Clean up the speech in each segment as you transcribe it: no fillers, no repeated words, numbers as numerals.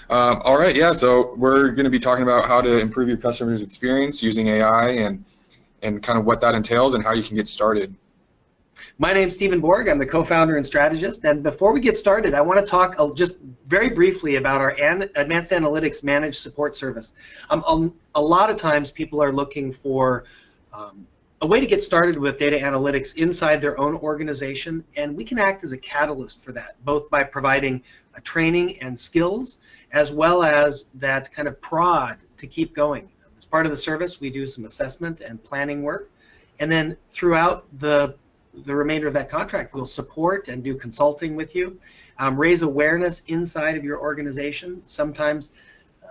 All right, yeah, so we're going to be talking about how to improve your customer's experience using AI and kind of what that entails and how you can get started. My name's Stephen Borg. I'm the co-founder and strategist. And before we get started, I want to talk just very briefly about our Advanced Analytics Managed Support Service. A lot of times people are looking for a way to get started with data analytics inside their own organization, and we can act as a catalyst for that, both by providing training and skills, as well as that kind of prod to keep going. As part of the service, we do some assessment and planning work, and then throughout the remainder of that contract, we'll support and do consulting with you, raise awareness inside of your organization. Sometimes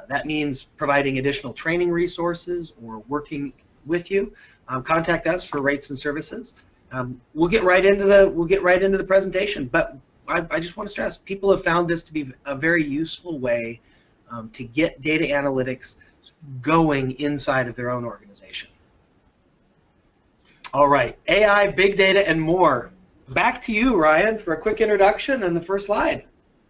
that means providing additional training resources or working with you. Contact us for rates and services. We'll get right into the presentation, but I just want to stress, people have found this to be a very useful way to get data analytics going inside of their own organization. All right, AI, big data, and more. Back to you, Ryan, for a quick introduction and the first slide.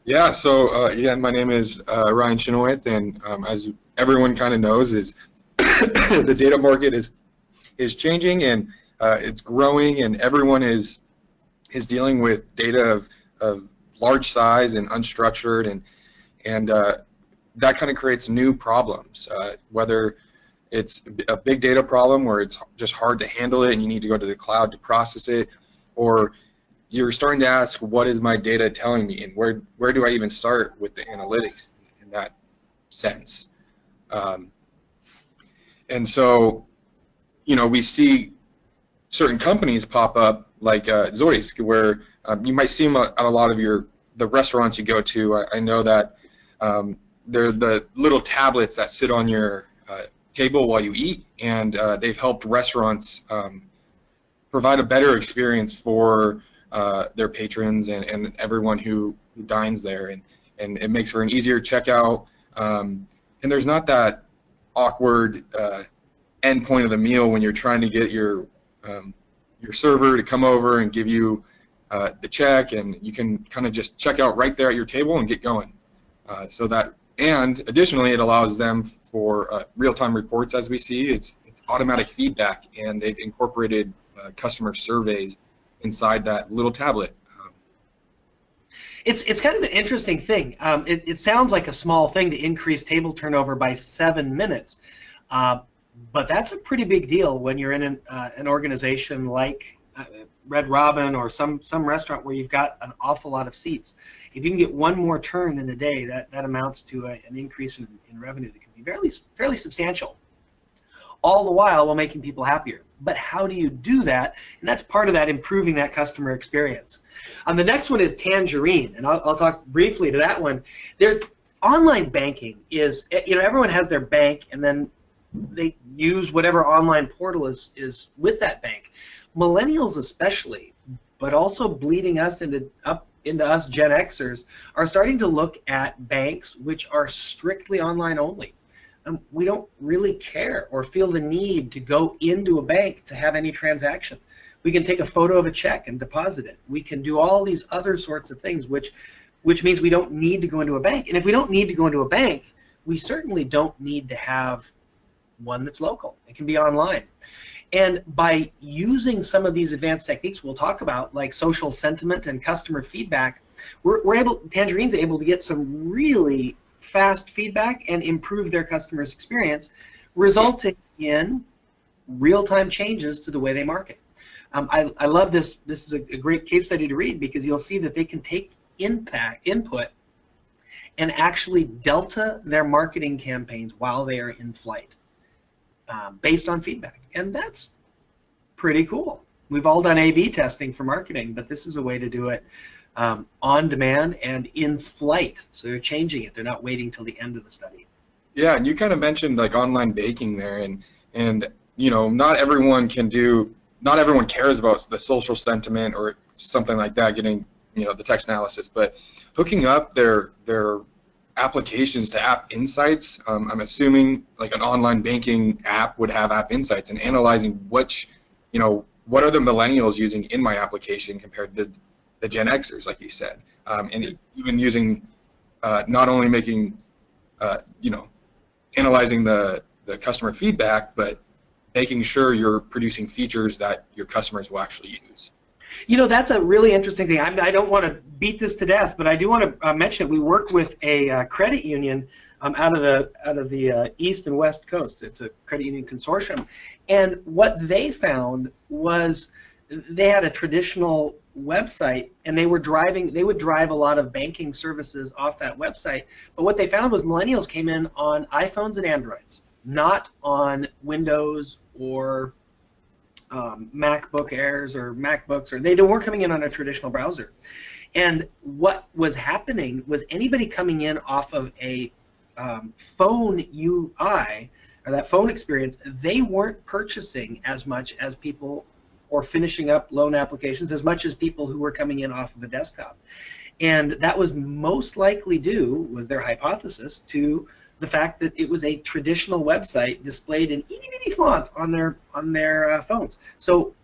Yeah, so again, my name is Ryan Chenoweth, and as everyone kind of knows, is the data market is changing, and it's growing, and everyone is dealing with data of large size and unstructured, and that kind of creates new problems, whether it's a big data problem where it's just hard to handle it and you need to go to the cloud to process it, or you're starting to ask, what is my data telling me, and where do I even start with the analytics in that sense? And so, you know, we see certain companies pop up like Zoisk, where you might see them at a lot of the restaurants you go to. I know that they're the little tablets that sit on your table while you eat, and they've helped restaurants provide a better experience for their patrons and everyone who dines there, and it makes for an easier checkout, and there's not that awkward end point of the meal when you're trying to get your server to come over and give you the check, and you can kind of just check out right there at your table and get going. And additionally, it allows them for real-time reports, as we see. It's automatic feedback, and they've incorporated customer surveys inside that little tablet. It's kind of an interesting thing. It sounds like a small thing to increase table turnover by 7 minutes, but that's a pretty big deal when you're in an organization like Red Robin or some restaurant where you've got an awful lot of seats. If you can get one more turn in a day, that amounts to an increase in revenue that can be fairly substantial, all the while making people happier. But how do you do that? And that's part of that, improving that customer experience. The next one is Tangerine, and I'll talk briefly to that one. There's online banking is, you know, everyone has their bank, and then they use whatever online portal is with that bank. Millennials especially, but also bleeding us into us Gen Xers, are starting to look at banks which are strictly online only. We don't really care or feel the need to go into a bank to have any transaction. We can take a photo of a check and deposit it. We can do all these other sorts of things, which means we don't need to go into a bank. And if we don't need to go into a bank, we certainly don't need to have one that's local. It can be online. And by using some of these advanced techniques we'll talk about, like social sentiment and customer feedback, Tangerine's able to get some really fast feedback and improve their customers' experience, resulting in real-time changes to the way they market. I love this. This is a great case study to read, because you'll see that they can take input and actually delta their marketing campaigns while they are in flight, based on feedback. And that's pretty cool. We've all done A/B testing for marketing, but this is a way to do it on demand and in flight. So they're changing it. They're not waiting till the end of the study. Yeah, and you kind of mentioned like online baking there, and you know, not everyone cares about the social sentiment or something like that, getting, you know, the text analysis, but hooking up their applications to App Insights. I'm assuming like an online banking app would have App Insights, and analyzing what are the millennials using in my application compared to the Gen Xers, like you said, and even using not only making you know, analyzing the customer feedback, but making sure you're producing features that your customers will actually use. You know, that's a really interesting thing. I don't want to beat this to death, but I do want to mention we work with a credit union out of the East and West Coast. It's a credit union consortium, and what they found was they had a traditional website, and they would drive a lot of banking services off that website. But what they found was millennials came in on iPhones and Androids, not on Windows or MacBook Airs or MacBooks, or they weren't coming in on a traditional browser. And what was happening was anybody coming in off of a phone UI, or that phone experience, they weren't purchasing as much as people, or finishing up loan applications as much as people who were coming in off of a desktop. And that was most likely due, was their hypothesis, to the fact that it was a traditional website displayed in itty-bitty font on their phones. So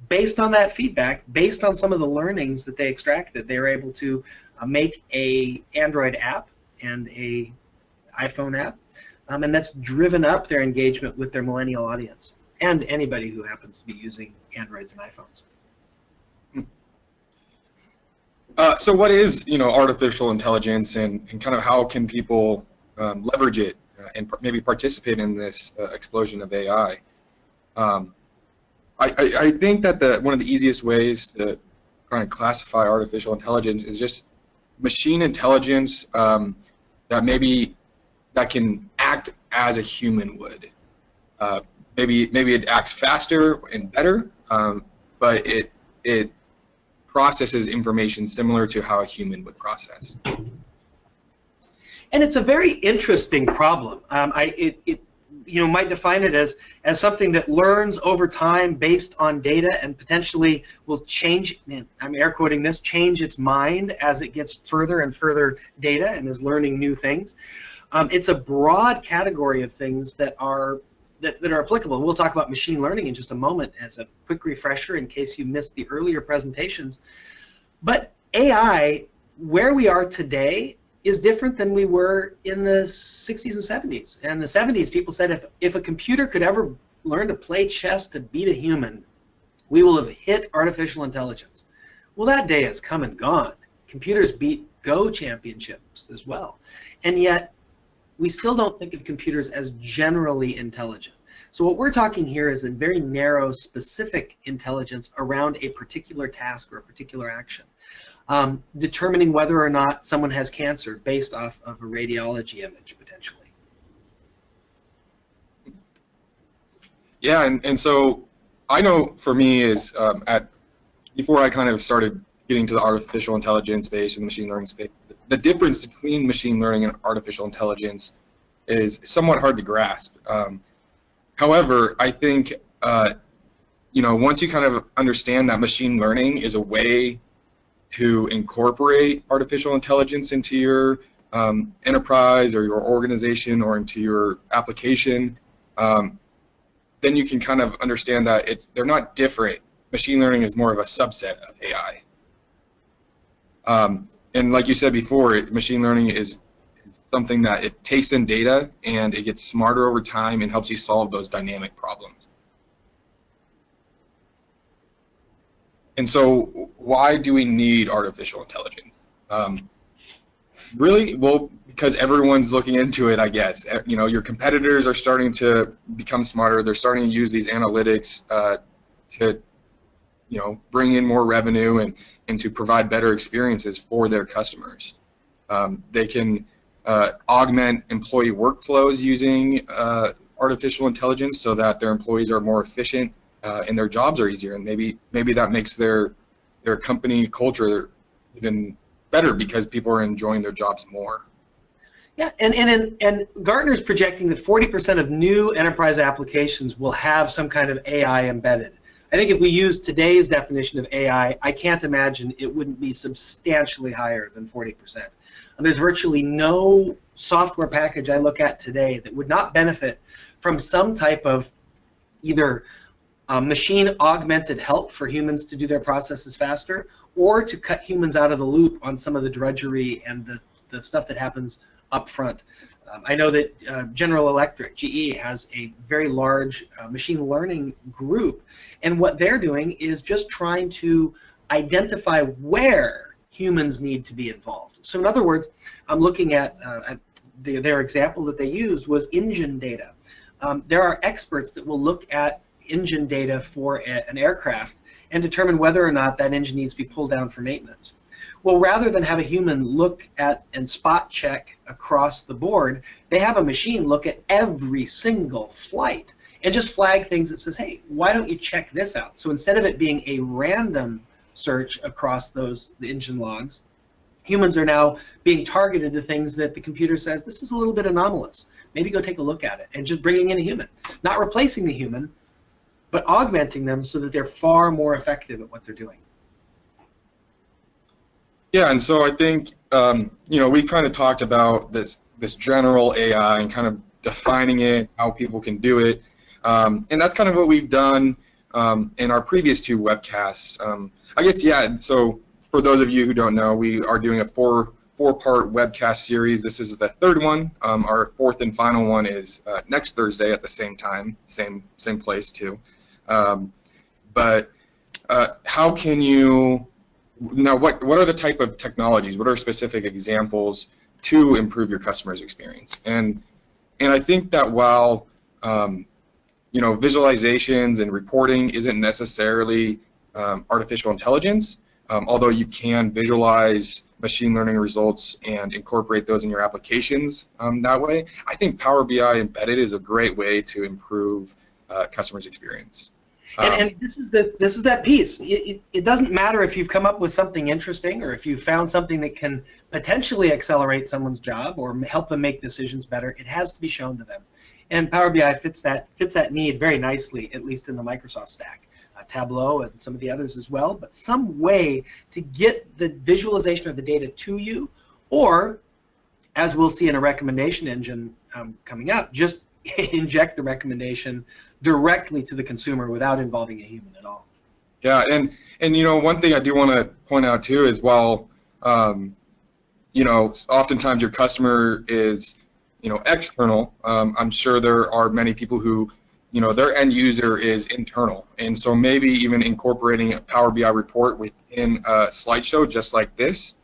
based on that feedback, based on some of the learnings that they extracted, they were able to make a Android app and a iPhone app, and that's driven up their engagement with their millennial audience and anybody who happens to be using Androids and iPhones. So what is, you know, artificial intelligence, and kind of how can people leverage it and maybe participate in this explosion of AI? I think that one of the easiest ways to kind of classify artificial intelligence is just machine intelligence that can act as a human would. Maybe it acts faster and better, but it processes information similar to how a human would process. And it's a very interesting problem. You know, might define it as something that learns over time based on data, and potentially will change, I'm air quoting this, change its mind as it gets further and further data and is learning new things. It's a broad category of things that are applicable. We'll talk about machine learning in just a moment as a quick refresher in case you missed the earlier presentations. But AI, where we are today, is different than we were in the 60s and 70s. And in the 70s, people said if a computer could ever learn to play chess to beat a human, we will have hit artificial intelligence. Well, that day has come and gone. Computers beat Go championships as well. And yet, we still don't think of computers as generally intelligent. So what we're talking here is a very narrow, specific intelligence around a particular task or a particular action. Determining whether or not someone has cancer based off of a radiology image, potentially. Yeah, and so I know for me is before I kind of started getting to the artificial intelligence space and the machine learning space, the difference between machine learning and artificial intelligence is somewhat hard to grasp. However, I think you know, once you kind of understand that machine learning is a way to incorporate artificial intelligence into your enterprise or your organization or into your application, then you can kind of understand that they're not different. Machine learning is more of a subset of AI. And like you said before, machine learning is something that it takes in data and it gets smarter over time and helps you solve those dynamic problems. And so why do we need artificial intelligence? Really, well, because everyone's looking into it, I guess. You know, your competitors are starting to become smarter. They're starting to use these analytics to, you know, bring in more revenue and to provide better experiences for their customers. They can augment employee workflows using artificial intelligence so that their employees are more efficient and their jobs are easier, and maybe that makes their company culture even better because people are enjoying their jobs more. Yeah, and Gartner's projecting that 40% of new enterprise applications will have some kind of AI embedded. I think if we use today's definition of AI, I can't imagine it wouldn't be substantially higher than 40%. And there's virtually no software package I look at today that would not benefit from some type of either machine-augmented help for humans to do their processes faster, or to cut humans out of the loop on some of the drudgery and the stuff that happens up front. I know that General Electric, GE, has a very large machine learning group, and what they're doing is just trying to identify where humans need to be involved. So in other words, I'm looking at their example that they used was engine data. There are experts that will look at engine data for an aircraft and determine whether or not that engine needs to be pulled down for maintenance. Well, rather than have a human look at and spot check across the board, they have a machine look at every single flight and just flag things that says, hey, why don't you check this out? So instead of it being a random search across the engine logs, humans are now being targeted to things that the computer says, this is a little bit anomalous. Maybe go take a look at it, and just bringing in a human. Not replacing the human, but augmenting them so that they're far more effective at what they're doing. Yeah, and so I think we kind of talked about this general AI and kind of defining it, how people can do it, and that's kind of what we've done in our previous two webcasts. I guess, yeah. So for those of you who don't know, we are doing a four-part webcast series. This is the third one. Our fourth and final one is next Thursday at the same time, same place too. But how can you now? What are the type of technologies? What are specific examples to improve your customer's experience? And I think that while visualizations and reporting isn't necessarily artificial intelligence, although you can visualize machine learning results and incorporate those in your applications that way, I think Power BI embedded is a great way to improve customers' experience. And this is that piece. It doesn't matter if you've come up with something interesting or if you've found something that can potentially accelerate someone's job or help them make decisions better. It has to be shown to them. And Power BI fits that need very nicely, at least in the Microsoft stack. Tableau and some of the others as well, but some way to get the visualization of the data to you, or, as we'll see in a recommendation engine coming up, just inject the recommendation directly to the consumer without involving a human at all. Yeah, and one thing I do want to point out too is while oftentimes your customer is external, I'm sure there are many people who their end user is internal, and so maybe even incorporating a Power BI report within a slideshow just like this.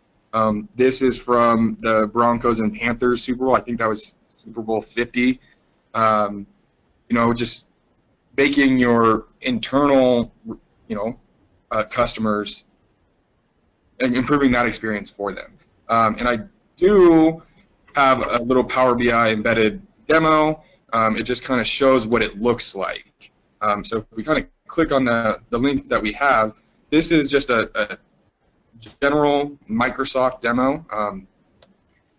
This is from the Broncos and Panthers Super Bowl. I think that was Super Bowl 50. Just making your internal, customers and improving that experience for them. And I do have a little Power BI embedded demo. It just kind of shows what it looks like. So if we kind of click on the link that we have, this is just a general Microsoft demo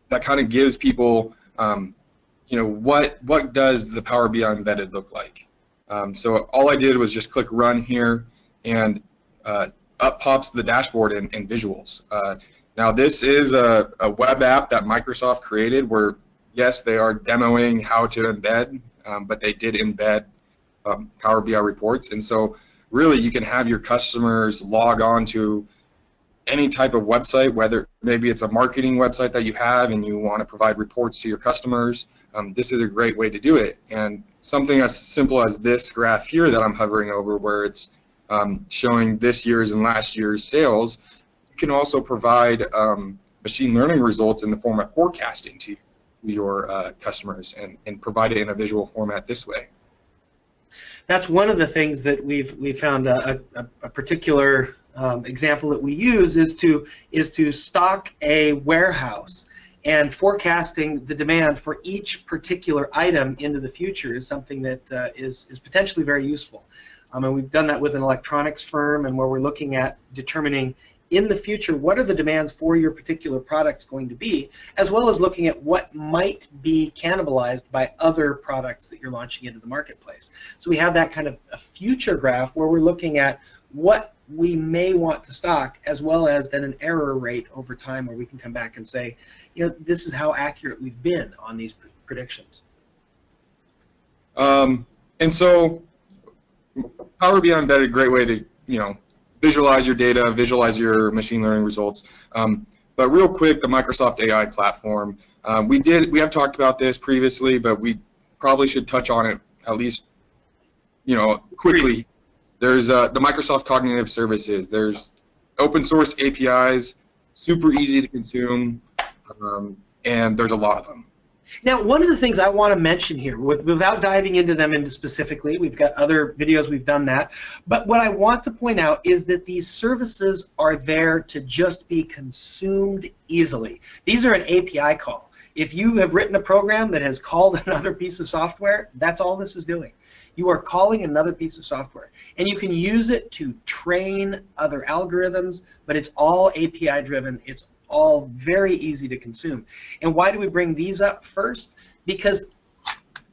that kind of gives people, what does the Power BI embedded look like. So all I did was just click run here, and up pops the dashboard and visuals. Now this is a web app that Microsoft created where, yes, they are demoing how to embed, but they did embed Power BI reports. And so really you can have your customers log on to any type of website, whether maybe it's a marketing website that you have and you want to provide reports to your customers. This is a great way to do it. And something as simple as this graph here that I'm hovering over, where it's showing this year's and last year's sales, you can also provide machine learning results in the form of forecasting to your customers and provide it in a visual format this way. That's one of the things that we've found a particular example that we use is to stock a warehouse, and forecasting the demand for each particular item into the future is something that is potentially very useful. And we've done that with an electronics firm, and where we're looking at determining in the future what are the demands for your particular products going to be, as well as looking at what might be cannibalized by other products that you're launching into the marketplace. So we have that kind of a future graph where we're looking at what we may want to stock, as well as then an error rate over time where we can come back and say, this is how accurate we've been on these predictions. And so Power BI embedded, a great way to visualize your data, visualize your machine learning results. But real quick, the Microsoft AI platform, We have talked about this previously, but we probably should touch on it at least, quickly. There's the Microsoft Cognitive Services. There's open source APIs, super easy to consume, and there's a lot of them. Now, one of the things I want to mention here, without diving into them specifically, we've got other videos we've done that, but what I want to point out is that these services are there to just be consumed easily. These are an API call. If you have written a program that has called another piece of software, that's all this is doing. You are calling another piece of software, and you can use it to train other algorithms, but it's all API driven. It's all very easy to consume. And why do we bring these up first? Because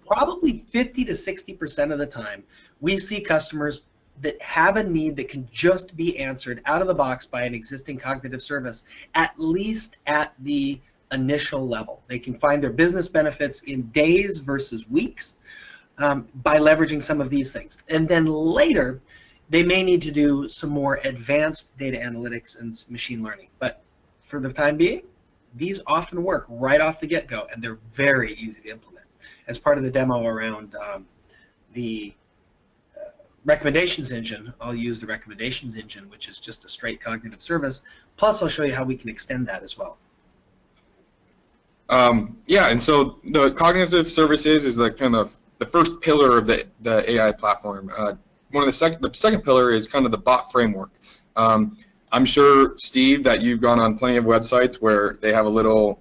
probably 50 to 60% of the time, we see customers that have a need that can just be answered out of the box by an existing cognitive service, at least at the initial level. They can find their business benefits in days versus weeks by leveraging some of these things. And then later, they may need to do some more advanced data analytics and machine learning. But for the time being, these often work right off the get-go, and they're very easy to implement. As part of the demo around the recommendations engine, I'll use the recommendations engine, which is just a straight cognitive service. Plus, I'll show you how we can extend that as well. Yeah, and so the cognitive services is the kind of the first pillar of the AI platform. The second pillar is kind of the bot framework. I'm sure, Steve, that you've gone on plenty of websites where they have a little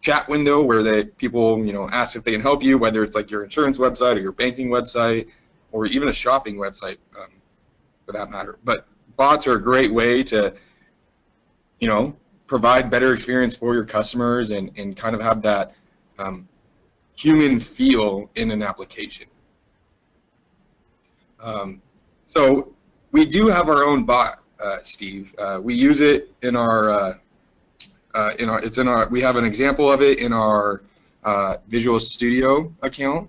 chat window where people ask if they can help you, whether it's like your insurance website or your banking website or even a shopping website, for that matter. But bots are a great way to provide better experience for your customers and kind of have that human feel in an application. So we do have our own bot, Steve. We use it in our we have an example of it in our Visual Studio account,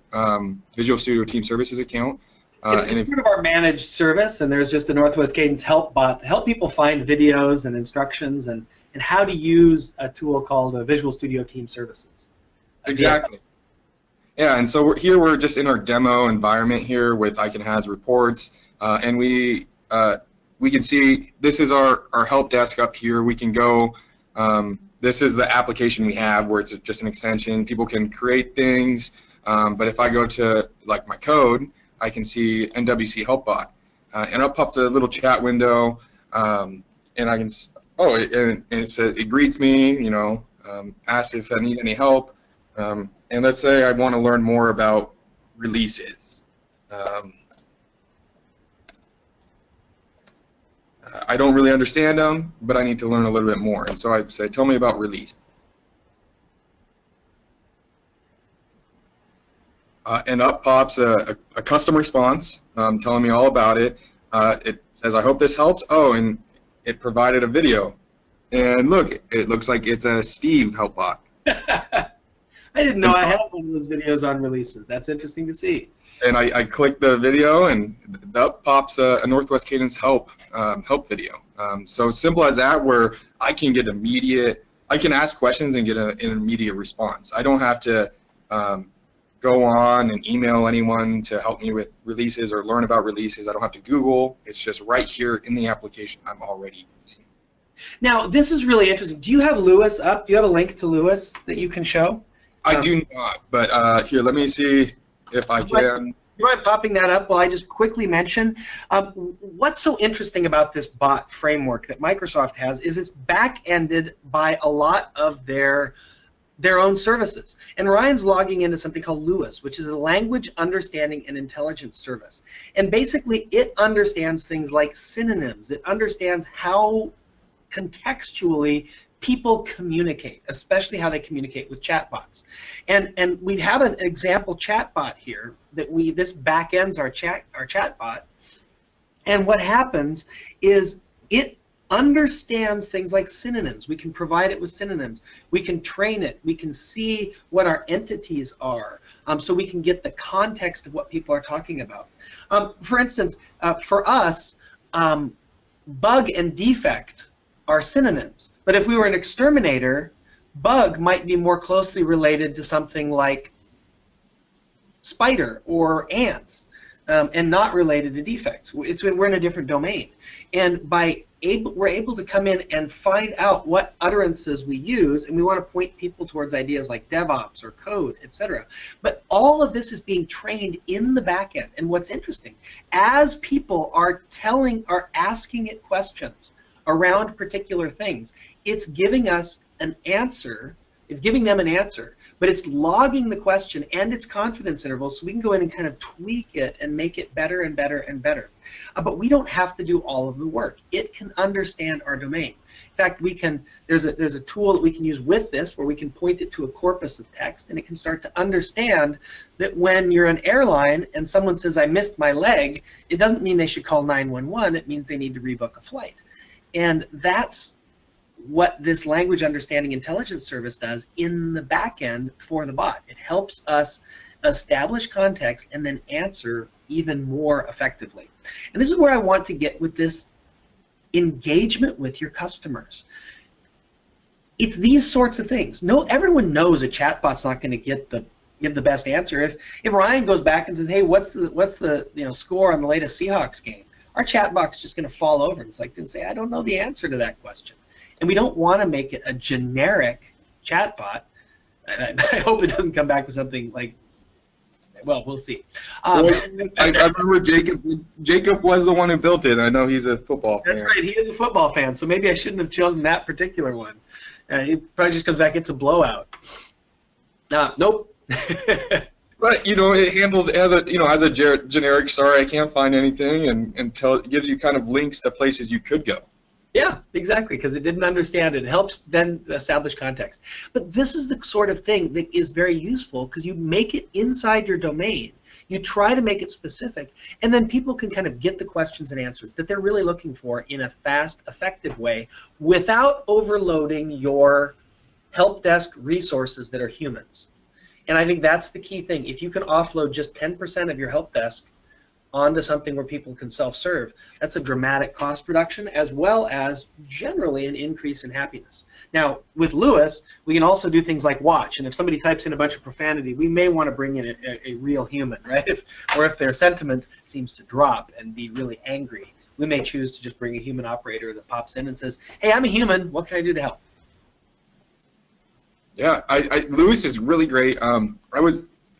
Visual Studio Team Services account. It's part of our managed service, and there's just a Northwest Cadence help bot to help people find videos and instructions and how to use a tool called Visual Studio Team Services. Exactly. Yeah, and so we're just in our demo environment here with ICANN reports, and we can see this is our help desk up here. We can go, this is the application we have where it's just an extension. People can create things, but if I go to like my code, I can see NWC help bot, and up pops a little chat window, and I can, it greets me, asks if I need any help. And let's say I want to learn more about releases. I don't really understand them, but I need to learn a little bit more. And so I say, tell me about release. And up pops a custom response telling me all about it. It says, I hope this helps. Oh, and it provided a video. And look, it looks like it's a Steve help bot. I didn't know I had one of those videos on releases. That's interesting to see. And I click the video, and up pops a Northwest Cadence help video. So simple as that, where I can get I can ask questions and get an immediate response. I don't have to go on and email anyone to help me with releases or learn about releases. I don't have to Google. It's just right here in the application I'm already using. Now, this is really interesting. Do you have Lewis up? Do you have a link to Lewis that you can show? I do not, but here, let me see if I can. You mind popping that up while I just quickly mention what's so interesting about this bot framework that Microsoft has is it's back-ended by a lot of their own services. And Ryan's logging into something called Lewis, which is a language understanding and intelligence service. And basically, it understands things like synonyms. It understands how contextually people communicate, especially how they communicate with chatbots. And we have an example chatbot here that this back ends our chatbot. And what happens is it understands things like synonyms. We can provide it with synonyms. We can train it. We can see what our entities are, so we can get the context of what people are talking about. For instance, for us, bug and defect are synonyms. But if we were an exterminator, Bug might be more closely related to something like spider or ants, and not related to defects. We're in a different domain, and we're able to come in and find out what utterances we use, and we want to point people towards ideas like DevOps or code, etc. But all of this is being trained in the back end. And what's interesting, as people are asking it questions around particular things, it's giving us an answer. It's giving them an answer, but it's logging the question and its confidence intervals, so we can go in and kind of tweak it and make it better and better and better. But we don't have to do all of the work. It can understand our domain. In fact, there's a tool that we can use with this where we can point it to a corpus of text, and it can start to understand that when you're an airline and someone says, "I missed my leg," it doesn't mean they should call 911. It means they need to rebook a flight. And that's what this language understanding intelligence service does in the back end for the bot. It helps us establish context and then answer even more effectively. And this is where I want to get with this engagement with your customers. It's these sorts of things. Everyone knows a chatbot's not going to give the best answer. If Ryan goes back and says, "Hey, what's the score on the latest Seahawks game?" Our chatbot's just going to fall over and it's like to say, "I don't know the answer to that question." And we don't want to make it a generic chatbot. I hope it doesn't come back with something like, well, we'll see. I remember Jacob was the one who built it. I know he's a football fan. That's right, he is a football fan, so maybe I shouldn't have chosen that particular one. He probably just comes back, it's a blowout. Nope. But it handles as a generic. Sorry, I can't find anything, and it gives you kind of links to places you could go. Yeah, exactly, because it didn't understand it. It helps then establish context. But this is the sort of thing that is very useful because you make it inside your domain. You try to make it specific, and then people can kind of get the questions and answers that they're really looking for in a fast, effective way without overloading your help desk resources that are humans. And I think that's the key thing. If you can offload just 10% of your help desk onto something where people can self-serve, that's a dramatic cost reduction as well as generally an increase in happiness. Now, with Lewis, we can also do things like watch, and if somebody types in a bunch of profanity, we may want to bring in a real human, right? Or if their sentiment seems to drop and be really angry, we may choose to just bring a human operator that pops in and says, "Hey, I'm a human, what can I do to help?" Yeah, Lewis is really great.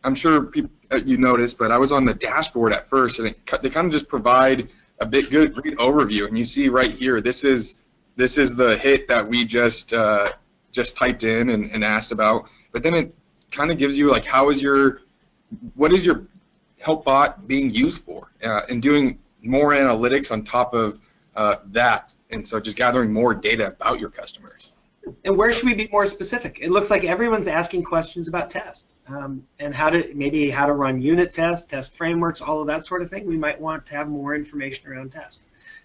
I'm sure people, you noticed, but I was on the dashboard at first, and they kind of just provide a great overview. And you see right here, this is the hit that we just typed in and asked about. But then it kind of gives you like what is your help bot being used for, and doing more analytics on top of that. And so just gathering more data about your customers. And where should we be more specific? It looks like everyone's asking questions about test, and how to run unit tests, test frameworks, all of that sort of thing. We might want to have more information around test.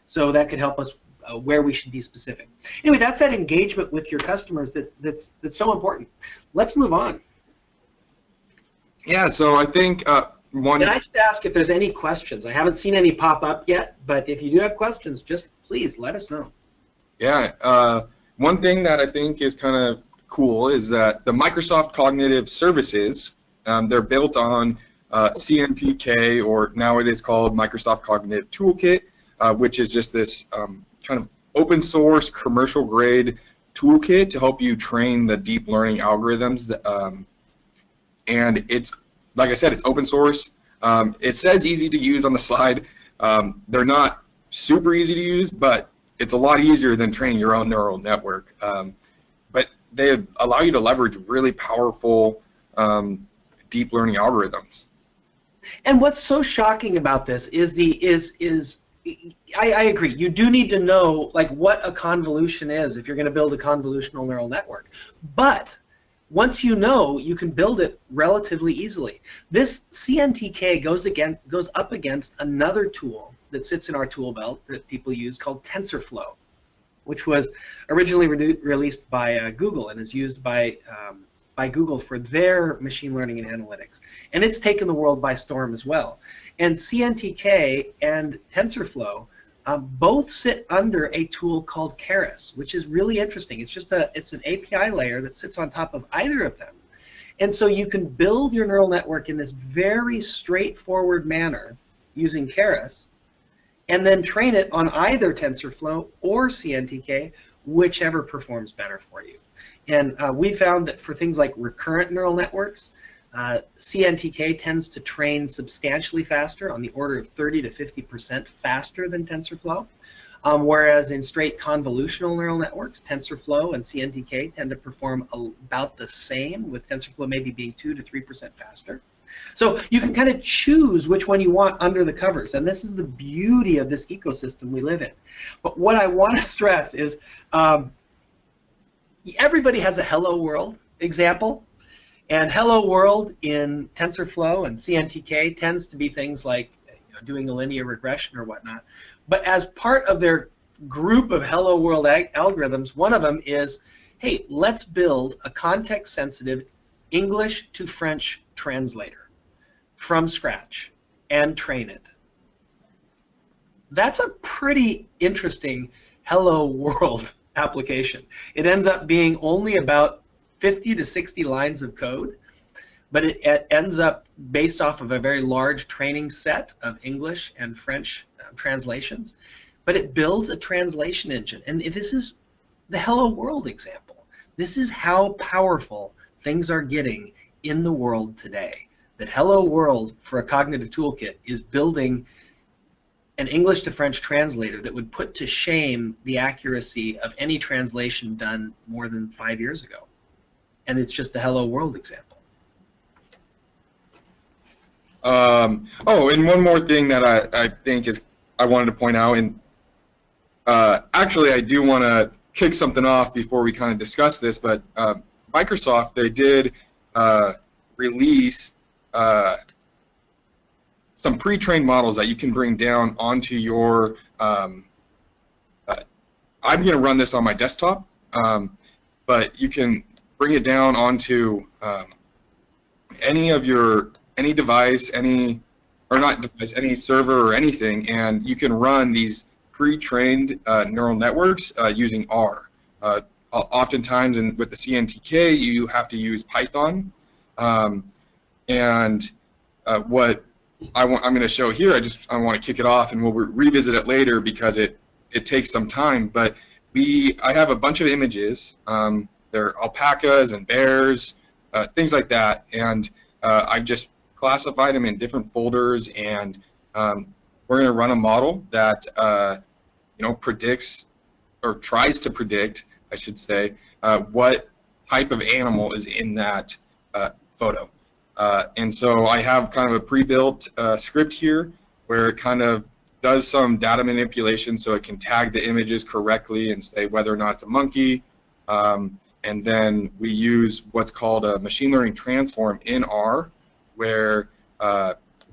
So that could help us where we should be specific. Anyway, that's that engagement with your customers that's so important. Let's move on. Yeah, so I think one... And I should ask if there's any questions. I haven't seen any pop up yet, but if you do have questions, just please let us know. Yeah, one thing that I think is kind of cool is that the Microsoft Cognitive Services, they're built on CNTK, or now it is called Microsoft Cognitive Toolkit, which is just this kind of open source, commercial grade toolkit to help you train the deep learning algorithms. And it's, like I said, it's open source. It says easy to use on the slide. They're not super easy to use, but it's a lot easier than training your own neural network. But they allow you to leverage really powerful deep learning algorithms. And what's so shocking about this is I agree. You do need to know like what a convolution is if you're going to build a convolutional neural network. But once you know, you can build it relatively easily. This CNTK goes up against another tool that sits in our tool belt that people use called TensorFlow, which was originally released by Google and is used by Google for their machine learning and analytics. And it's taken the world by storm as well. And CNTK and TensorFlow both sit under a tool called Keras, which is really interesting. It's an API layer that sits on top of either of them. And so you can build your neural network in this very straightforward manner using Keras, and then train it on either TensorFlow or CNTK, whichever performs better for you. And we found that for things like recurrent neural networks, CNTK tends to train substantially faster, on the order of 30 to 50% faster than TensorFlow, whereas in straight convolutional neural networks, TensorFlow and CNTK tend to perform about the same, with TensorFlow maybe being 2 to 3% faster. So you can kind of choose which one you want under the covers, and this is the beauty of this ecosystem we live in. But what I want to stress is everybody has a hello world example, and hello world in TensorFlow and CNTK tends to be things like doing a linear regression or whatnot. But as part of their group of hello world algorithms, one of them is, hey, let's build a context-sensitive English to French translator from scratch and train it. That's a pretty interesting hello world application. It ends up being only about 50 to 60 lines of code, but it ends up based off of a very large training set of English and French translations, but it builds a translation engine. And this is the hello world example. This is how powerful things are getting in the world today. That hello world for a cognitive toolkit is building an English to French translator that would put to shame the accuracy of any translation done more than 5 years ago. And it's just the hello world example. Oh, and one more thing that I think is I wanted to point out, and actually I do want to kick something off before we kind of discuss this, but Microsoft, they did release some pre-trained models that you can bring down onto your, I'm going to run this on my desktop, but you can bring it down onto any device, any server or anything, and you can run these pre-trained neural networks using R. Oftentimes, with the CNTK, you have to use Python, and what I'm going to show here, I want to kick it off, and we'll revisit it later because it takes some time. But I have a bunch of images. They're alpacas and bears, things like that, and I've just classified them in different folders, and we're going to run a model that predicts, or tries to predict, I should say, what type of animal is in that photo. And so I have kind of a pre-built script here where it kind of does some data manipulation so it can tag the images correctly and say whether or not it's a monkey. And then we use what's called a machine learning transform in R, where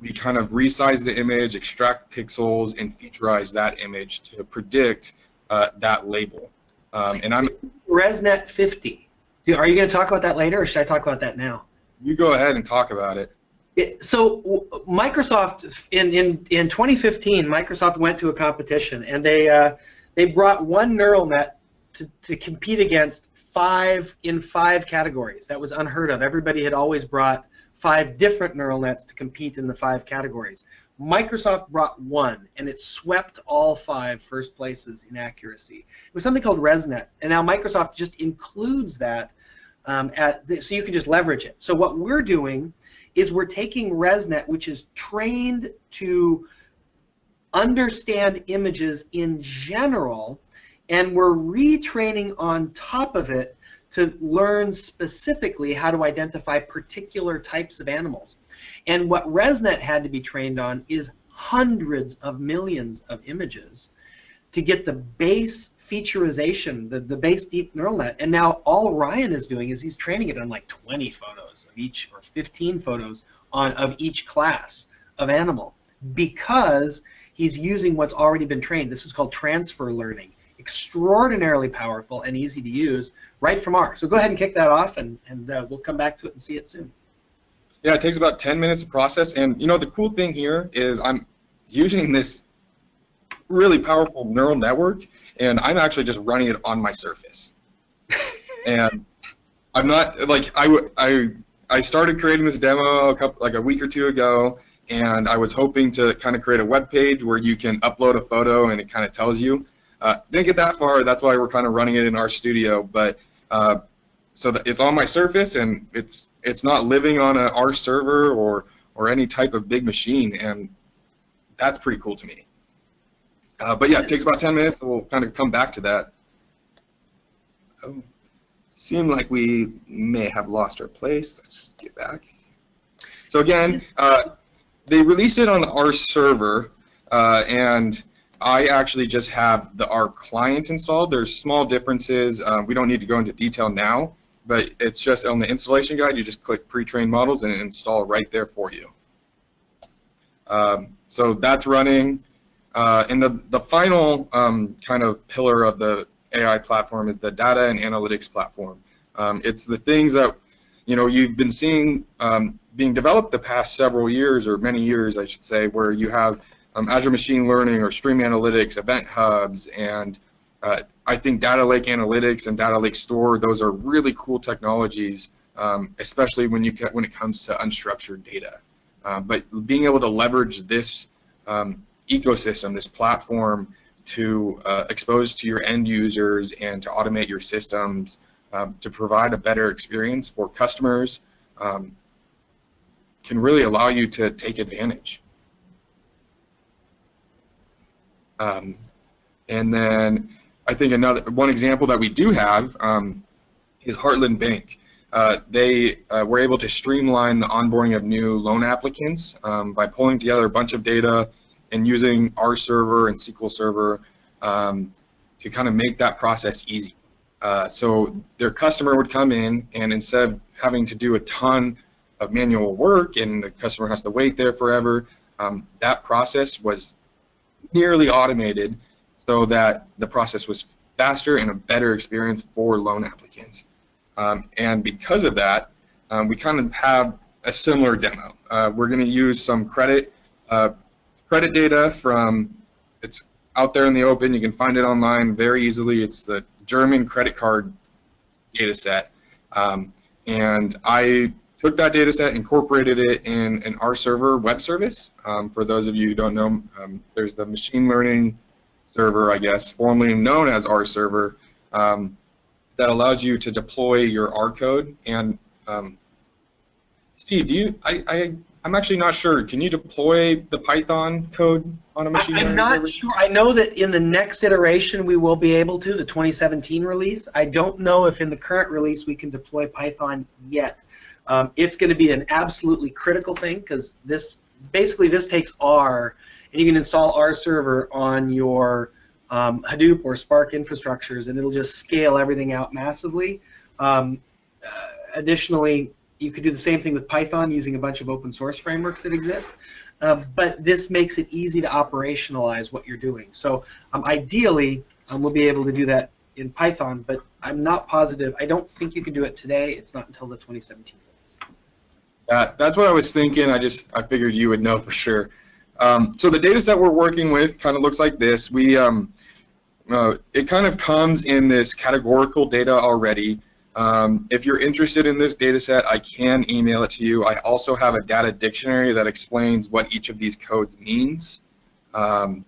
we kind of resize the image, extract pixels, and featurize that image to predict that label. And I'm ResNet 50. Are you going to talk about that later, or should I talk about that now? You go ahead and talk about it. So Microsoft, in 2015, Microsoft went to a competition, and they brought one neural net to compete against in five categories. That was unheard of. Everybody had always brought 5 different neural nets to compete in the 5 categories. Microsoft brought one, and it swept all 5 first places in accuracy. It was something called ResNet, and now Microsoft just includes that so you can just leverage it. So what we're doing is we're taking ResNet, which is trained to understand images in general, and we're retraining on top of it to learn specifically how to identify particular types of animals. And what ResNet had to be trained on is hundreds of millions of images to get the base featurization, the base deep neural net. And now all Ryan is doing is he's training it on like 20 photos of each, or 15 photos of each class of animal, because he's using what's already been trained. This is called transfer learning. Extraordinarily powerful and easy to use right from R. So go ahead and kick that off, and we'll come back to it and see it soon. Yeah, it takes about 10 minutes to process, and the cool thing here is I'm using this really powerful neural network, and I'm actually just running it on my Surface. And I'm not like I started creating this demo like a week or two ago, and I was hoping to kind of create a web page where you can upload a photo and it kind of tells you. Didn't get that far. That's why we're kind of running it in our studio, but so that it's on my Surface, and it's not living on our server or any type of big machine, and that's pretty cool to me. But yeah, it takes about 10 minutes, and we'll kind of come back to that. Oh, seemed like we may have lost our place. Let's just get back. So again, they released it on our server, and I actually just have the R client installed. There's small differences. We don't need to go into detail now, but it's just on the installation guide. You just click pre-trained models and install right there for you. So that's running. And the final kind of pillar of the AI platform is the data and analytics platform. It's the things that you've been seeing being developed the past several years, or many years, I should say, where you have Azure Machine Learning or Stream Analytics, Event Hubs, and I think Data Lake Analytics and Data Lake Store. Those are really cool technologies, especially when it comes to unstructured data. But being able to leverage this ecosystem, this platform, to expose to your end users and to automate your systems to provide a better experience for customers can really allow you to take advantage. And then I think one example that we do have is Heartland Bank. They were able to streamline the onboarding of new loan applicants by pulling together a bunch of data and using our server and SQL Server to kind of make that process easy. So their customer would come in, and instead of having to do a ton of manual work and the customer has to wait there forever, that process was nearly automated so that the process was faster and a better experience for loan applicants. And because of that, we kind of have a similar demo. We're going to use some credit data from, it's out there in the open, you can find it online very easily. It's the German credit card data set. And I took that data set, incorporated it in an R server web service. For those of you who don't know, there's the machine learning server, I guess, formerly known as R server, that allows you to deploy your R code. And Steve, I'm actually not sure. Can you deploy the Python code on a machine learning server? I'm not sure. I know that in the next iteration we will be able to, the 2017 release. I don't know if in the current release we can deploy Python yet. It's going to be an absolutely critical thing, because this takes R, and you can install R server on your Hadoop or Spark infrastructures, and it'll just scale everything out massively. Additionally, you could do the same thing with Python using a bunch of open source frameworks that exist, but this makes it easy to operationalize what you're doing. So ideally, we'll be able to do that in Python, but I'm not positive. I don't think you can do it today. It's not until the 2017 release. That's what I was thinking. I figured you would know for sure. So the data set we're working with kind of looks like this. It kind of comes in this categorical data already. If you're interested in this data set, I can email it to you. I also have a data dictionary that explains what each of these codes means. And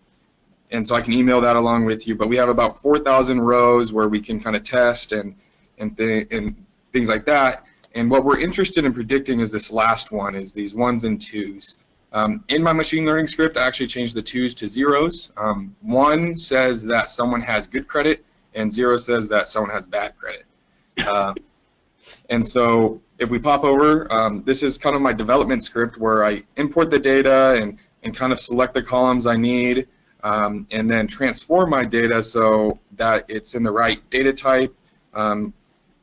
so I can email that along with you. But we have about 4,000 rows where we can kind of test and things like that. And what we're interested in predicting is this last one, is these 1s and 2s. In my machine learning script, I actually changed the 2s to 0s. 1 says that someone has good credit, and 0 says that someone has bad credit. And so if we pop over, this is kind of my development script where I import the data and kind of select the columns I need, and then transform my data so that it's in the right data type.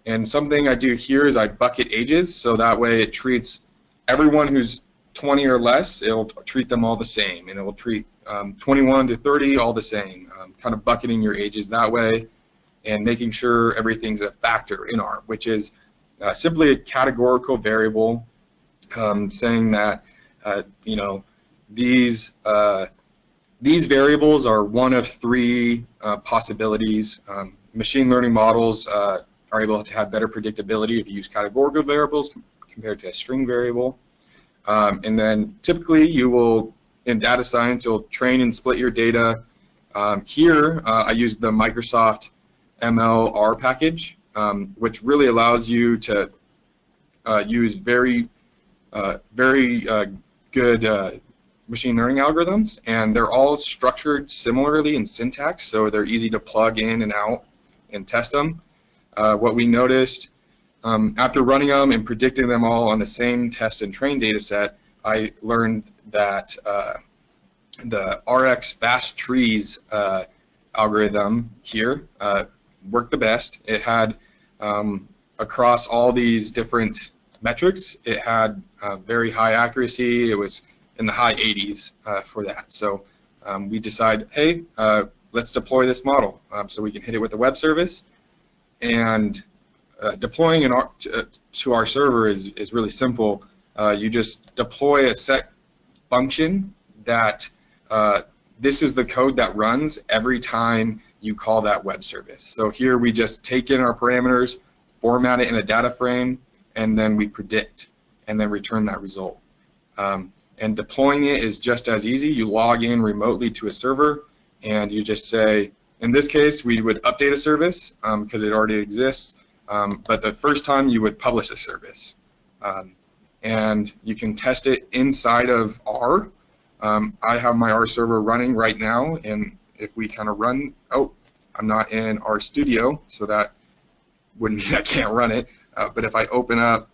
And something I do here is I bucket ages, so that way it treats everyone who's 20 or less, it'll treat them all the same, and it will treat 21 to 30 all the same, kind of bucketing your ages that way, and making sure everything's a factor in R, which is simply a categorical variable saying that these these variables are one of three possibilities. Machine learning models are able to have better predictability if you use categorical variables compared to a string variable. And then typically you will, in data science, you'll train and split your data. Here I use the Microsoft MLR package, which really allows you to use very good machine learning algorithms, and they're all structured similarly in syntax, so they're easy to plug in and out and test them. What we noticed after running them and predicting them all on the same test and train data set, I learned that the RX fast trees algorithm here worked the best. It had across all these different metrics, it had very high accuracy. It was in the high 80s for that. So we decided, hey, let's deploy this model so we can hit it with a web service. And deploying to our server is really simple. You just deploy a set function that this is the code that runs every time you call that web service. So here we just take in our parameters, format it in a data frame, and then we predict and then return that result. And deploying it is just as easy. You log in remotely to a server and you just say, in this case we would update a service because it already exists, but the first time you would publish a service. And you can test it inside of R. I have my R server running right now, and if we kind of run, oh, I'm not in R Studio, so that wouldn't mean I can't run it. But if I open up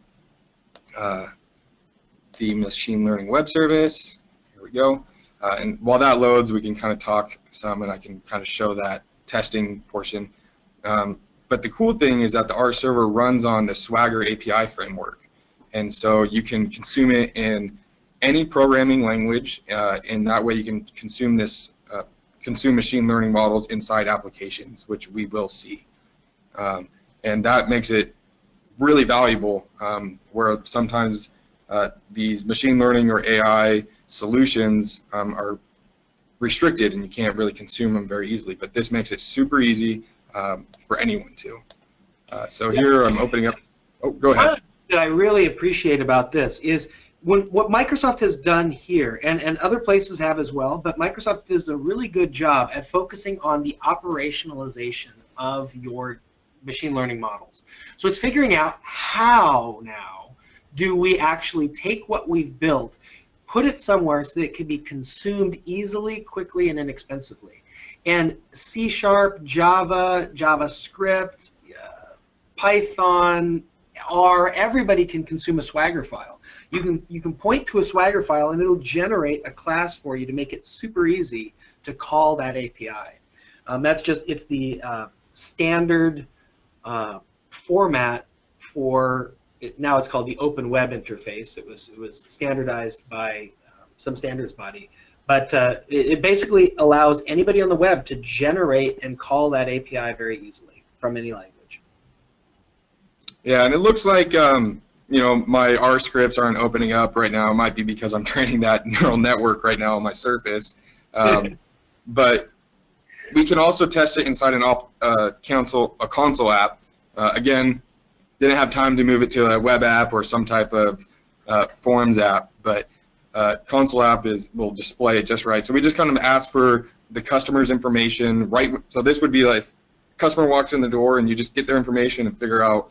the machine learning web service, here we go. And while that loads, we can kind of talk some, and I can kind of show that testing portion. But the cool thing is that the R server runs on the Swagger API framework, and so you can consume it in any programming language, and that way you can consume this consume machine learning models inside applications, which we will see. And that makes it really valuable, where sometimes these machine learning or AI solutions are restricted and you can't really consume them very easily. But this makes it super easy for anyone to. So here I'm opening up. Oh, go ahead. One that I really appreciate about this is what Microsoft has done here, and other places have as well, but Microsoft does a really good job at focusing on the operationalization of your machine learning models. So it's figuring out how now do we actually take what we've built, put it somewhere so that it can be consumed easily, quickly, and inexpensively. And C#, Java, JavaScript, Python, R, everybody can consume a Swagger file. You can point to a Swagger file and it'll generate a class for you to make it super easy to call that API. That's just, it's the standard format for, now it's called the Open Web Interface. It was standardized by some standards body. But it basically allows anybody on the web to generate and call that API very easily from any language. Yeah, and it looks like you know, my R scripts aren't opening up right now. It might be because I'm training that neural network right now on my Surface. But we can also test it inside a console app. Again, didn't have time to move it to a web app or some type of Forms app, but console app will display it just right. So we just kind of ask for the customer's information, right? So this would be like, customer walks in the door and you just get their information and figure out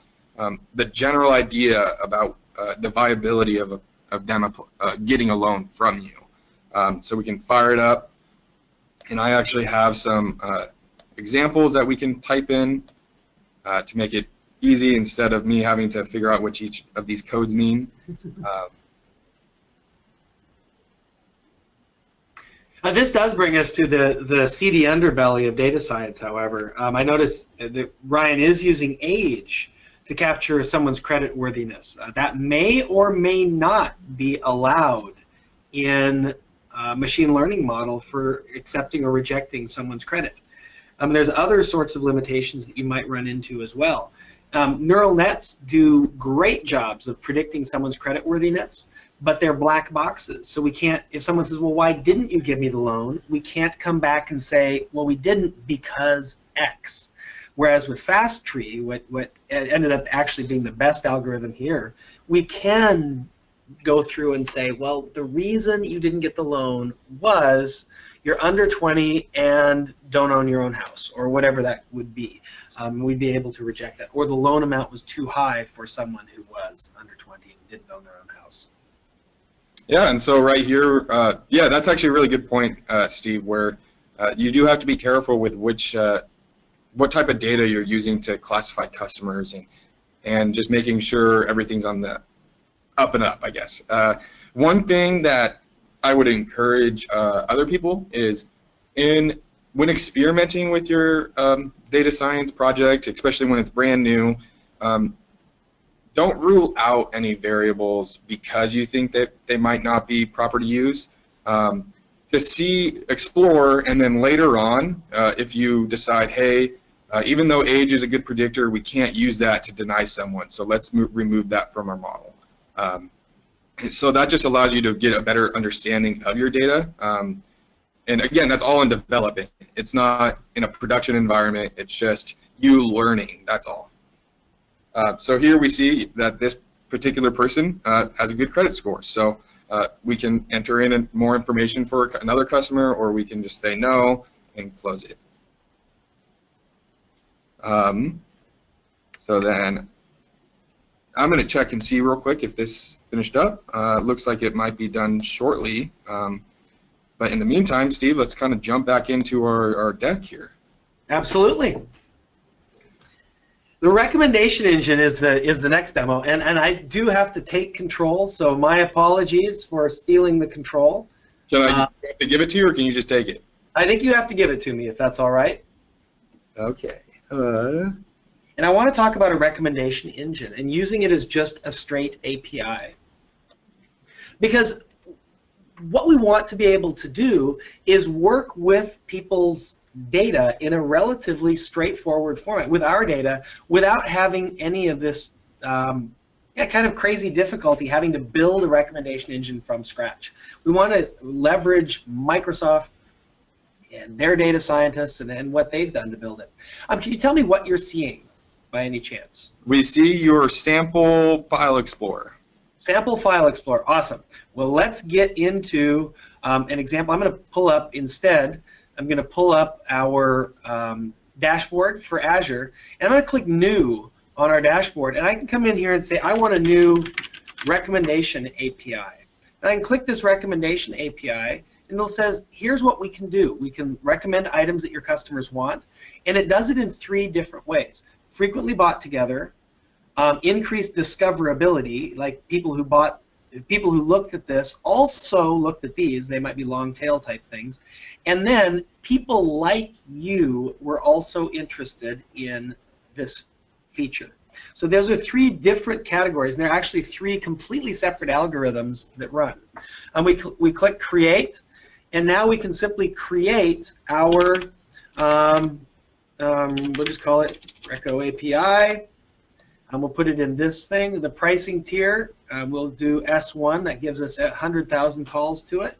the general idea about the viability of them getting a loan from you. So we can fire it up, and I actually have some examples that we can type in to make it easy instead of me having to figure out what each of these codes mean. This does bring us to the seedy underbelly of data science, however. I noticed that Ryan is using age to capture someone's credit worthiness. That may or may not be allowed in a machine learning model for accepting or rejecting someone's credit. There's other sorts of limitations that you might run into as well. Neural nets do great jobs of predicting someone's credit worthiness, but they're black boxes. So we can't, if someone says, well, why didn't you give me the loan? We can't come back and say, well, we didn't because X. Whereas with FastTree, what ended up actually being the best algorithm here, we can go through and say, well, the reason you didn't get the loan was you're under 20 and don't own your own house, or whatever that would be. We'd be able to reject that. Or the loan amount was too high for someone who was under 20 and didn't own their own house. Yeah, and so right here, yeah, that's actually a really good point, Steve, where you do have to be careful with what type of data you're using to classify customers, and just making sure everything's on the up and up, I guess. One thing that I would encourage other people is when experimenting with your data science project, especially when it's brand new, don't rule out any variables because you think that they might not be proper to use. Just explore, and then later on, if you decide, hey, even though age is a good predictor, we can't use that to deny someone, so let's remove that from our model. So that just allows you to get a better understanding of your data. And again, that's all in developing. It's not in a production environment. It's just you learning. That's all. So here we see that this particular person has a good credit score. So we can enter in more information for another customer, or we can just say no and close it. So then I'm going to check and see real quick if this finished up. Looks like it might be done shortly. But in the meantime, Steve, let's kind of jump back into our deck here. Absolutely. The recommendation engine is the next demo, and I do have to take control, so my apologies for stealing the control. Can I have to give it to you, or can you just take it? I think you have to give it to me, if that's all right. Okay. And I want to talk about a recommendation engine and using it as just a straight API. Because what we want to be able to do is work with people's data in a relatively straightforward format, with our data, without having any of this kind of crazy difficulty having to build a recommendation engine from scratch. We want to leverage Microsoft and their data scientists and what they've done to build it. Can you tell me what you're seeing by any chance? We see your sample file explorer. Sample file explorer, awesome. Well, let's get into an example. I'm going to pull up instead, I'm going to pull up our dashboard for Azure, and I'm going to click New on our dashboard, and I can come in here and say I want a new recommendation API. And I can click this recommendation API, and it says, here's what we can do. We can recommend items that your customers want, and it does it in 3 different ways. Frequently bought together, increased discoverability, like people who looked at this also looked at these, they might be long tail type things, and then people like you were also interested in this feature. So those are 3 different categories, and they're actually 3 completely separate algorithms that run. We click Create, and now we can simply create our, we'll just call it Reco API, and we'll put it in this thing. The pricing tier, we'll do S1, that gives us 100,000 calls to it,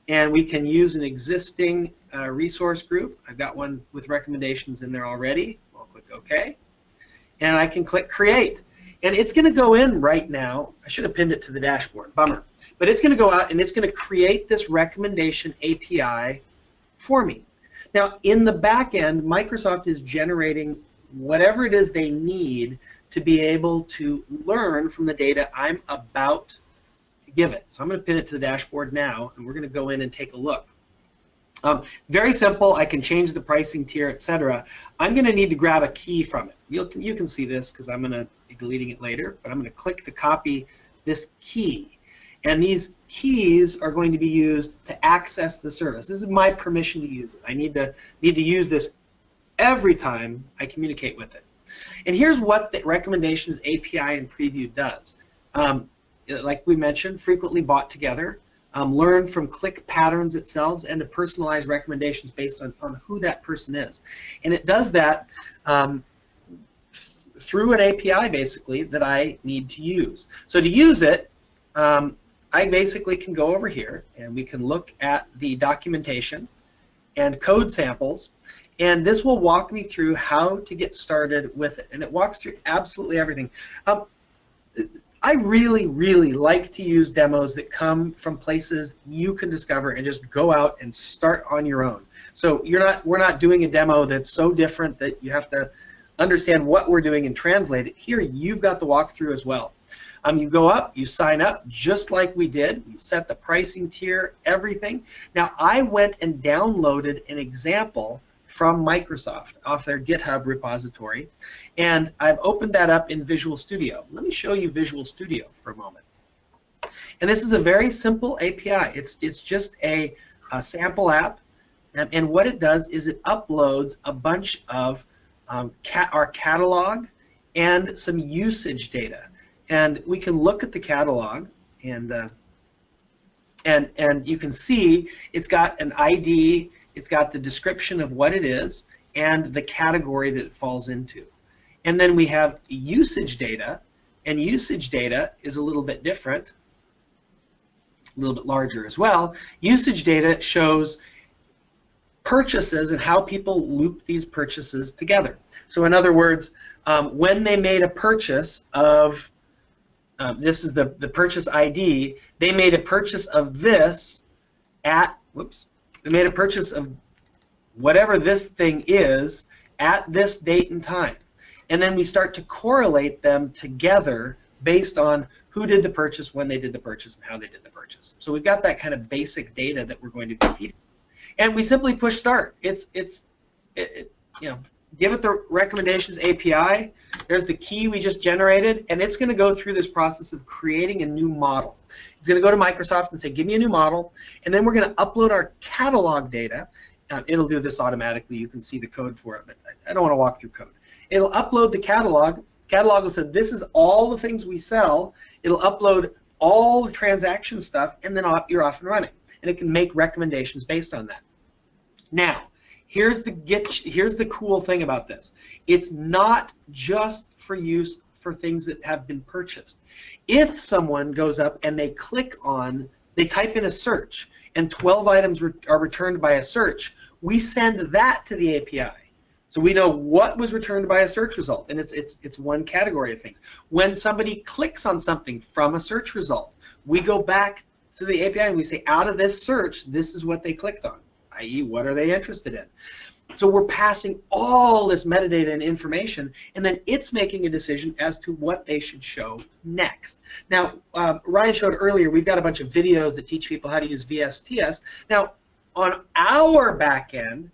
and we can use an existing resource group. I've got one with recommendations in there already. I'll click OK, and I can click Create, and it's going to go in right now. I should have pinned it to the dashboard, bummer. But it's going to go out and it's going to create this recommendation API for me. Now, in the back end, Microsoft is generating whatever it is they need to be able to learn from the data I'm about to give it. So I'm going to pin it to the dashboard now, and we're going to go in and take a look. Very simple. I can change the pricing tier, etc. I'm going to need to grab a key from it. You can see this because I'm going to be deleting it later, but I'm going to click to copy this key. And these keys are going to be used to access the service. This is my permission to use it. I need to use this every time I communicate with it. And here's what the recommendations API in preview does. Like we mentioned, frequently bought together, learn from click patterns itself, and to personalize recommendations based on who that person is. And it does that through an API, basically, that I need to use. So to use it, I basically can go over here and we can look at the documentation and code samples, and this will walk me through how to get started with it, and it walks through absolutely everything. I really, really like to use demos that come from places you can discover and just go out and start on your own. So we're not doing a demo that's so different that you have to understand what we're doing and translate it. Here, you've got the walkthrough as well. You go up, you sign up, just like we did. We set the pricing tier, everything. Now, I went and downloaded an example from Microsoft off their GitHub repository, and I've opened that up in Visual Studio. Let me show you Visual Studio for a moment. And this is a very simple API. It's just a sample app, and what it does is it uploads a bunch of our catalog and some usage data. And we can look at the catalog, and you can see it's got an ID, it's got the description of what it is, and the category that it falls into. And then we have usage data, and usage data is a little bit different, a little bit larger as well. Usage data shows purchases and how people loop these purchases together. So in other words, when they made a purchase of this is the purchase ID. They made a purchase of this at, whoops, they made a purchase of whatever this thing is at this date and time. And then we start to correlate them together based on who did the purchase, when they did the purchase, and how they did the purchase. So we've got that kind of basic data that we're going to be feeding. And we simply push start. You know, give it the recommendations API. There's the key we just generated, and it's going to go through this process of creating a new model. It's going to go to Microsoft and say, give me a new model, and then we're going to upload our catalog data. It'll do this automatically. You can see the code for it, but I don't want to walk through code. It'll upload the catalog. Catalog will say, this is all the things we sell. It'll upload all the transaction stuff, and then you're off and running. And it can make recommendations based on that. Now, here's the cool thing about this. It's not just for use for things that have been purchased. If someone goes up and they type in a search, and 12 items are returned by a search, we send that to the API. So we know what was returned by a search result, and it's one category of things. When somebody clicks on something from a search result, we go back to the API and we say, out of this search, this is what they clicked on, i.e., what are they interested in? So we're passing all this metadata and information, and then it's making a decision as to what they should show next. Now, Ryan showed earlier, we've got a bunch of videos that teach people how to use VSTS. Now, on our back end,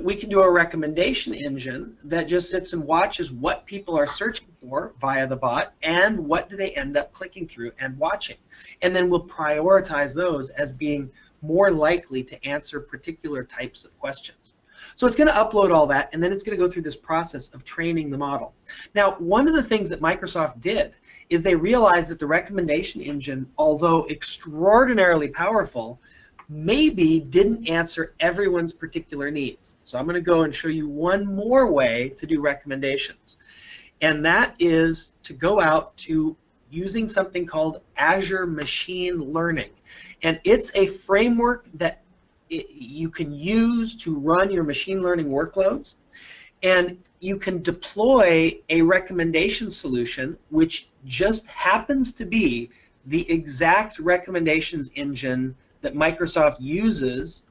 we can do a recommendation engine that just sits and watches what people are searching for via the bot and what do they end up clicking through and watching. And then we'll prioritize those as being more likely to answer particular types of questions. So it's going to upload all that, and then it's going to go through this process of training the model. Now, one of the things that Microsoft did is they realized that the recommendation engine, although extraordinarily powerful, maybe didn't answer everyone's particular needs. So I'm going to go and show you one more way to do recommendations, and that is to go out to using something called Azure Machine Learning. And it's a framework that you can use to run your machine learning workloads, and you can deploy a recommendation solution which just happens to be the exact recommendations engine that Microsoft uses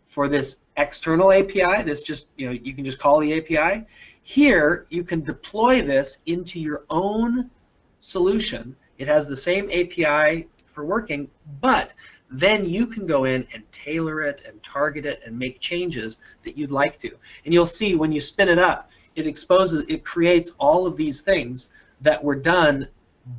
for this external API. This just, you can just call the API. Here, you can deploy this into your own solution. It has the same API for working, but then you can go in and tailor it and target it and make changes that you'd like to. And you'll see when you spin it up, it creates all of these things that were done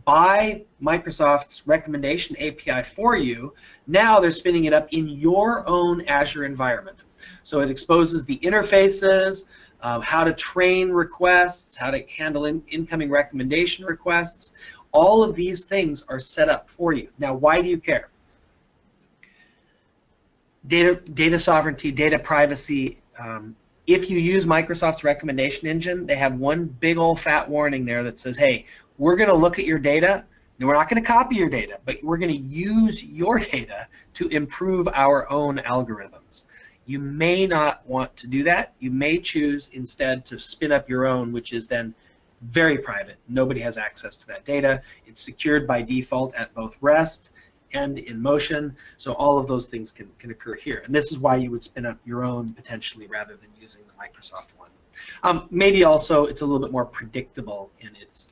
by Microsoft's recommendation API for you. Now they're spinning it up in your own Azure environment. So it exposes the interfaces, how to train requests, how to handle incoming recommendation requests. All of these things are set up for you. Now, why do you care? Data sovereignty, data privacy. If you use Microsoft's recommendation engine, they have one big old fat warning there that says, hey, we're going to look at your data, Now, we're not going to copy your data, but we're going to use your data to improve our own algorithms. You may not want to do that. You may choose instead to spin up your own, which is then very private. Nobody has access to that data. It's secured by default at both rest and in motion, so all of those things can occur here. And this is why you would spin up your own potentially rather than using the Microsoft one. Maybe also it's a little bit more predictable in its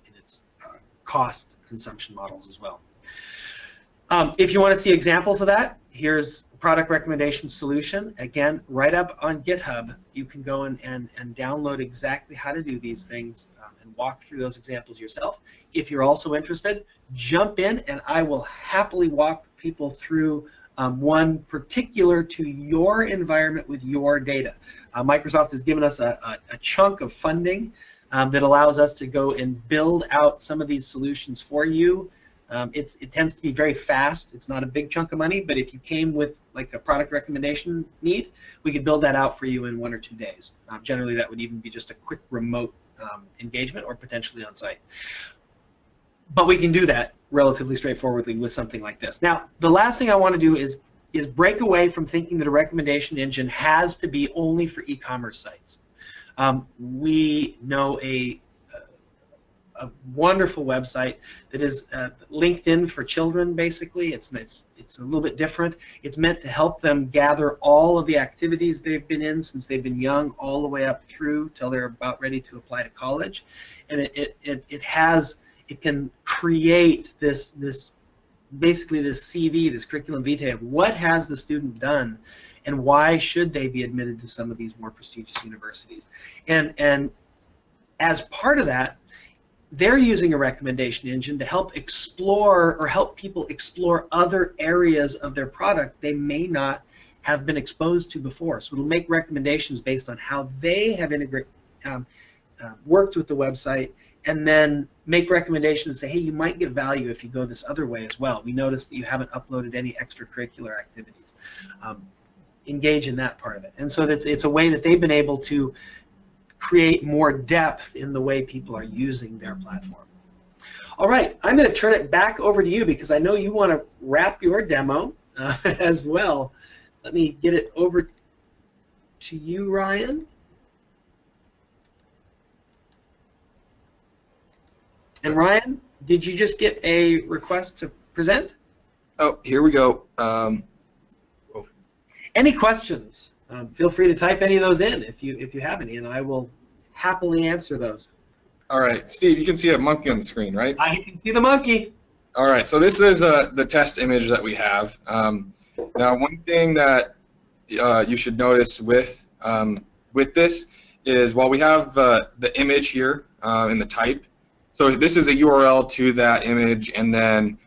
cost consumption models as well. If you want to see examples of that, here's a product recommendation solution. Again, right up on GitHub, you can go and download exactly how to do these things and walk through those examples yourself. If you're also interested, jump in and I will happily walk people through one particular to your environment with your data. Microsoft has given us a chunk of funding that allows us to go and build out some of these solutions for you. It tends to be very fast. It's not a big chunk of money, but if you came with like a product recommendation need, we could build that out for you in 1 or 2 days. Generally, that would even be just a quick remote engagement or potentially on site. But we can do that relatively straightforwardly with something like this. Now, the last thing I want to do is break away from thinking that a recommendation engine has to be only for e-commerce sites. We know a wonderful website that is LinkedIn for children, basically. It's a little bit different. It's meant to help them gather all of the activities they've been in since they've been young all the way up through till they're about ready to apply to college. And it can create this basically this CV, this curriculum vitae of what has the student done and why should they be admitted to some of these more prestigious universities. And as part of that, they're using a recommendation engine to help explore or help people explore other areas of their product they may not have been exposed to before. So it'll make recommendations based on how they have worked with the website, and then make recommendations and say, hey, you might get value if you go this other way as well. We noticed that you haven't uploaded any extracurricular activities. Engage in that part of it. And so it's a way that they've been able to create more depth in the way people are using their platform. All right, I'm going to turn it back over to you because I know you want to wrap your demo as well. Let me get it over to you, Ryan. And Ryan, did you just get a request to present? Oh, here we go. Any questions? Feel free to type any of those in if you have any, and I will happily answer those. All right, Steve, you can see a monkey on the screen, right? I can see the monkey. All right, so this is the test image that we have. Now, one thing that you should notice with this is while we have the image here in the type, so this is a URL to that image, and then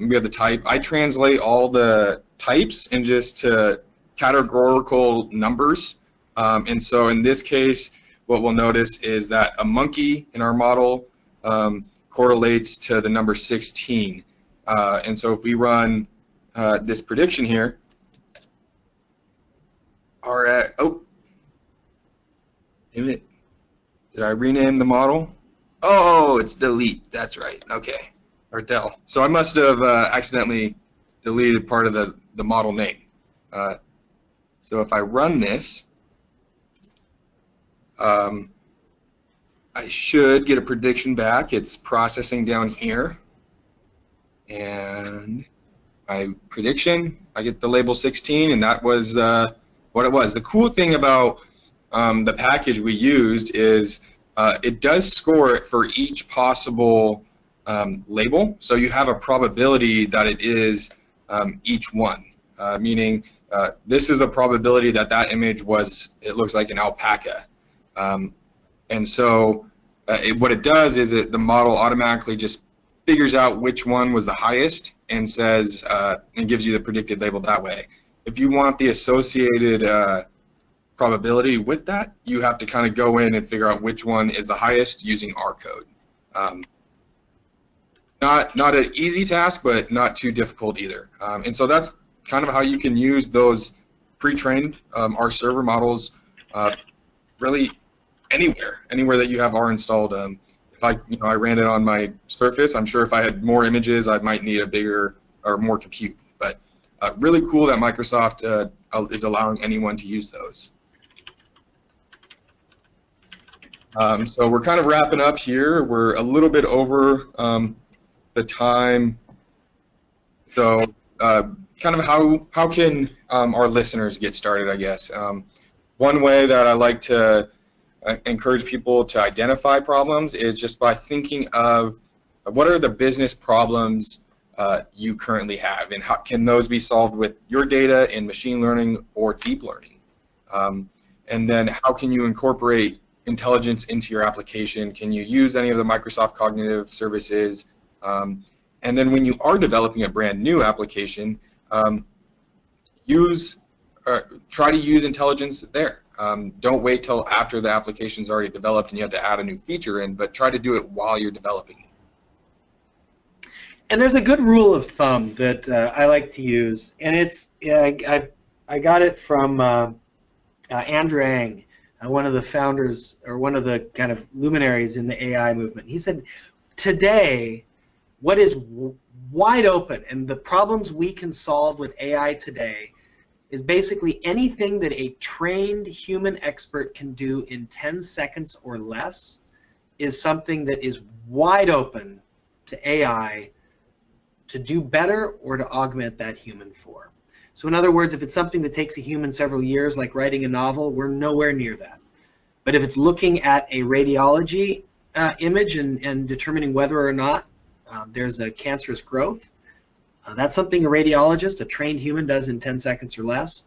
we have the type. I translate all the types in just to categorical numbers, and so in this case, what we'll notice is that a monkey in our model correlates to the number 16, and so if we run this prediction here, all right, oh, did I rename the model? Oh, it's delete, that's right, okay, or del. So I must have accidentally deleted part of the model name. So if I run this, I should get a prediction back. It's processing down here, and my prediction, I get the label 16, and that was what it was. The cool thing about the package we used is it does score it for each possible label, so you have a probability that it is each one, meaning this is a probability that that image was, it looks like an alpaca. And so what it does is the model automatically just figures out which one was the highest and says, and gives you the predicted label that way. If you want the associated probability with that, you have to kind of go in and figure out which one is the highest using R code. Not an easy task, but not too difficult either. And so that's kind of how you can use those pre-trained R server models really anywhere that you have R installed. if I ran it on my Surface, I'm sure if I had more images, I might need a bigger or more compute. But really cool that Microsoft is allowing anyone to use those. So we're kind of wrapping up here. We're a little bit over the time. So kind of how can our listeners get started, I guess. One way that I like to encourage people to identify problems is just by thinking of what are the business problems you currently have, and how can those be solved with your data in machine learning or deep learning. And then how can you incorporate intelligence into your application? Can you use any of the Microsoft Cognitive Services? And then when you are developing a brand new application, try to use intelligence there. Don't wait till after the application's already developed and you have to add a new feature in, but try to do it while you're developing it. And there's a good rule of thumb that I like to use, and it's I got it from Andrew Ng, one of the founders, or one of the kind of luminaries in the AI movement. He said, today, what is wide open, and the problems we can solve with AI today, is basically anything that a trained human expert can do in 10 seconds or less is something that is wide open to AI to do better or to augment that human for. So in other words, if it's something that takes a human several years, like writing a novel, we're nowhere near that. But if it's looking at a radiology image and determining whether or not there's a cancerous growth, that's something a radiologist, a trained human, does in 10 seconds or less.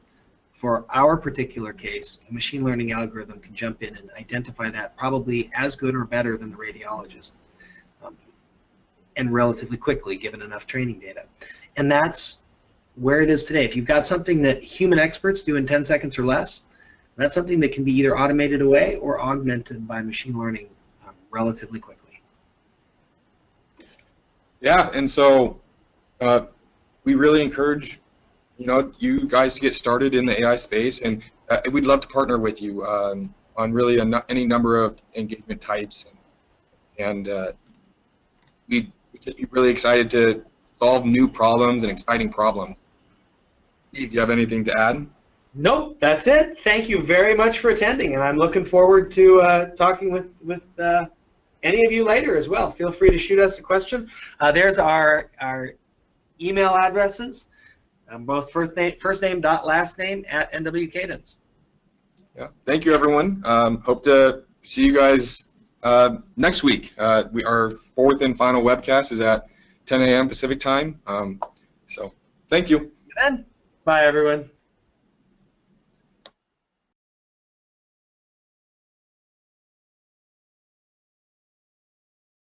For our particular case, a machine learning algorithm can jump in and identify that probably as good or better than the radiologist, and relatively quickly, given enough training data. And that's where it is today. If you've got something that human experts do in 10 seconds or less, that's something that can be either automated away or augmented by machine learning relatively quickly. Yeah, and so we really encourage you guys to get started in the AI space, and we'd love to partner with you on really any number of engagement types, and we'd just be really excited to solve new problems and exciting problems. Steve, do you have anything to add? Nope, that's it. Thank you very much for attending, and I'm looking forward to talking with any of you later as well. Feel free to shoot us a question. There's our email addresses, both first name dot last name at NW Cadence. Yeah, thank you, everyone. Hope to see you guys next week. Our fourth and final webcast is at 10 a.m. Pacific time. So thank you. Then, bye, everyone.